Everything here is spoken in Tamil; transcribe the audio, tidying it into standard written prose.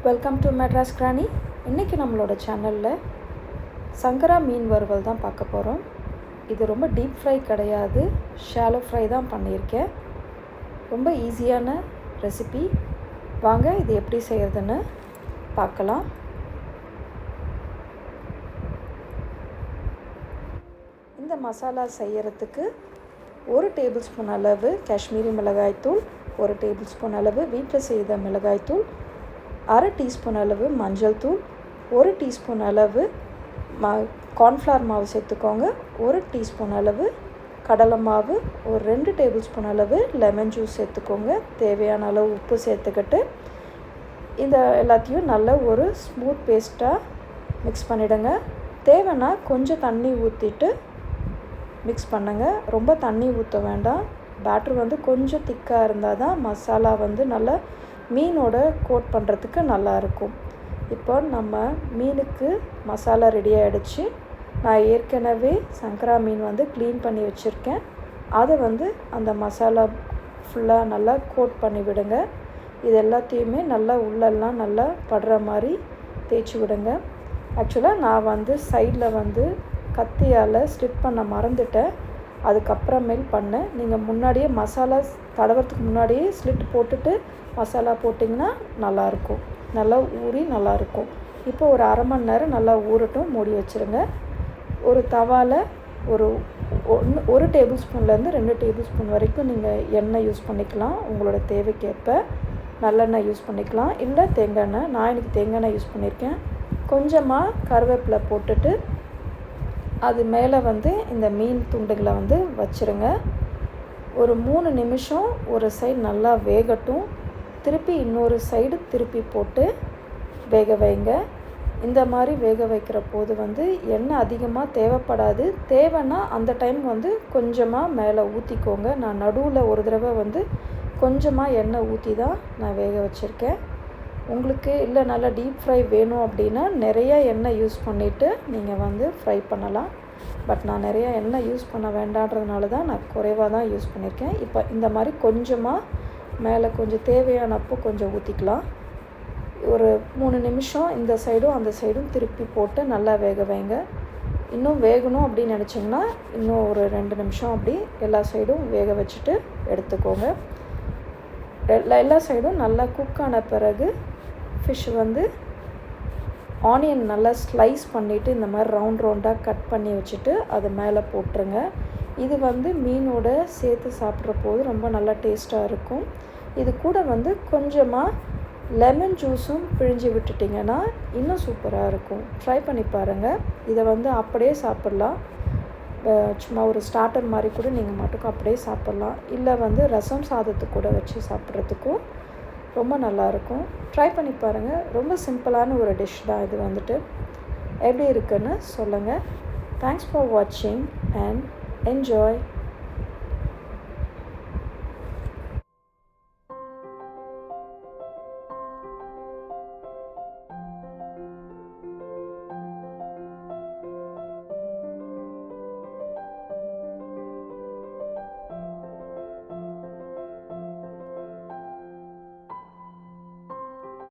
வெல்கம் டு மெட்ராஸ் கிராணி. இன்றைக்கி நம்மளோட சேனலில் சங்கரா மீன் வறுவல் தான் பார்க்க போகிறோம். இது ரொம்ப டீப் ஃப்ரை கிடையாது, ஷாலோ ஃப்ரை தான் பண்ணியிருக்கேன். ரொம்ப ஈஸியான ரெசிபி. வாங்க இது எப்படி செய்கிறதுன்னு பார்க்கலாம். இந்த மசாலா செய்கிறதுக்கு 1 டேபிள் ஸ்பூன் அளவு காஷ்மீரி மிளகாய்த்தூள், 1 டேபிள் ஸ்பூன் அளவு வீட்டில் செய்த மிளகாய்த்தூள், 1/2 டீஸ்பூன் அளவு மஞ்சள் தூள், 1 டீஸ்பூன் அளவு கார்ன்ஃப்ளவர் மாவு சேர்த்துக்கோங்க, 1 டீஸ்பூன் அளவு கடலை மாவு, ஒரு 2 டேபிள் ஸ்பூன் அளவு லெமன் ஜூஸ் சேர்த்துக்கோங்க. தேவையான அளவு உப்பு சேர்த்துக்கிட்டு இந்த எல்லாத்தையும் நல்ல ஒரு ஸ்மூத் பேஸ்ட்டாக மிக்ஸ் பண்ணிவிடுங்க. தேவைன்னா கொஞ்சம் தண்ணி ஊற்றிட்டு மிக்ஸ் பண்ணுங்கள். ரொம்ப தண்ணி ஊற்ற வேண்டாம். பேட்டர் வந்து கொஞ்சம் திக்காக இருந்தால் தான் மசாலா வந்து நல்லா மீனோட கோட் பண்ணுறதுக்கு நல்லாயிருக்கும். இப்போ நம்ம மீனுக்கு மசாலா ரெடி ஆகிடுச்சு. நான் ஏற்கனவே சங்கரா மீன் வந்து க்ளீன் பண்ணி வச்சுருக்கேன். அதை வந்து அந்த மசாலா ஃபுல்லாக நல்லா கோட் பண்ணி விடுங்க. இது எல்லாத்தையுமே நல்லா உள்ளெல்லாம் நல்லா படுற மாதிரி தேய்ச்சி விடுங்க. ஆக்சுவலாக நான் வந்து சைடில் வந்து கத்தியால் ஸ்டிப் பண்ண மறந்துட்டேன், அதுக்கப்புறமேல் பண்ணேன். நீங்கள் முன்னாடியே மசாலா தடவுறதுக்கு முன்னாடியே ஸ்லிட் போட்டுட்டு மசாலா போட்டிங்கன்னா நல்லாயிருக்கும், நல்லா ஊறி நல்லாயிருக்கும். இப்போ ஒரு 1/2 மணி நேரம் நல்லா ஊறட்டும், மூடி வச்சுருங்க. ஒரு தவாவில் ஒரு டேபிள் ஸ்பூன்லேருந்து 2 டேபிள் ஸ்பூன் வரைக்கும் நீங்கள் எண்ணெய் யூஸ் பண்ணிக்கலாம். உங்களோட தேவைக்கேற்ப நல்லெண்ணெய் யூஸ் பண்ணிக்கலாம், இல்லை தேங்காய் எண்ணெய். நான் இன்றைக்கி தேங்காய் எண்ணெய் யூஸ் பண்ணியிருக்கேன். கொஞ்சமாக கருவேப்பிலை போட்டுட்டு அது மேலே வந்து இந்த மீன் துண்டுகளை வந்து வச்சுருங்க. ஒரு 3 நிமிஷம் ஒரு சைடு நல்லா வேகட்டும். திருப்பி இன்னொரு சைடு திருப்பி போட்டு வேக வைங்க. இந்த மாதிரி வேக வைக்கிற போது வந்து எண்ணெய் அதிகமாக தேவைப்படாது. தேவைன்னா அந்த டைம் வந்து கொஞ்சமாக மேலே ஊற்றிக்கோங்க. நான் நடுவில் ஒரு தடவை வந்து கொஞ்சமாக எண்ணெய் ஊற்றி தான் நான் வேக வச்சுருக்கேன். உங்களுக்கு இல்லை நல்லா டீப் ஃப்ரை வேணும் அப்படின்னா நிறைய எண்ணெய் யூஸ் பண்ணிவிட்டு நீங்கள் வந்து ஃப்ரை பண்ணலாம். பட் நான் நிறையா எண்ணெய் யூஸ் பண்ண வேண்டான்றதுனால தான் நான் குறைவாக தான் யூஸ் பண்ணியிருக்கேன். இப்போ இந்த மாதிரி கொஞ்சமாக மேலே கொஞ்சம் தேவையானப்போ கொஞ்சம் ஊற்றிக்கலாம். ஒரு 3 நிமிஷம் இந்த சைடும் அந்த சைடும் திருப்பி போட்டு நல்லா வேக வைங்க. இன்னும் வேகணும் அப்படின்னு நினச்சிங்கன்னா இன்னும் ஒரு 2 நிமிஷம் அப்படி எல்லா சைடும் வேக வச்சுட்டு எடுத்துக்கோங்க. எல்லா சைடும் நல்லா குக் ஆன பிறகு ஃபிஷ் வந்து ஆனியன் நல்லா ஸ்லைஸ் பண்ணிவிட்டு இந்த மாதிரி ரவுண்டாக கட் பண்ணி வச்சுட்டு அது மேலே போட்டுருங்க. இது வந்து மீனோட சேர்த்து சாப்பிட்ற போது ரொம்ப நல்லா டேஸ்ட்டாக இருக்கும். இது கூட வந்து கொஞ்சமாக லெமன் ஜூஸும் பிழிஞ்சு விட்டுட்டிங்கன்னா இன்னும் சூப்பராக இருக்கும். ட்ரை பண்ணி பாருங்கள். இதை வந்து அப்படியே சாப்பிட்லாம், சும்மா ஒரு ஸ்டார்டர் மாதிரி கூட நீங்கள் மட்டுக்கும் அப்படியே சாப்பிட்லாம், இல்லை வந்து ரசம் சாதத்துக்கு கூட வச்சு சாப்பிட்றதுக்கும் ரொம்ப நல்லாயிருக்கும். ட்ரை பண்ணி பாருங்கள். ரொம்ப சிம்பிளான ஒரு டிஷ் தான் இது. வந்துட்டு எப்படி இருக்குன்னு சொல்லுங்கள். தேங்க்ஸ் ஃபார் வாட்சிங் அண்ட் என்ஜாய்.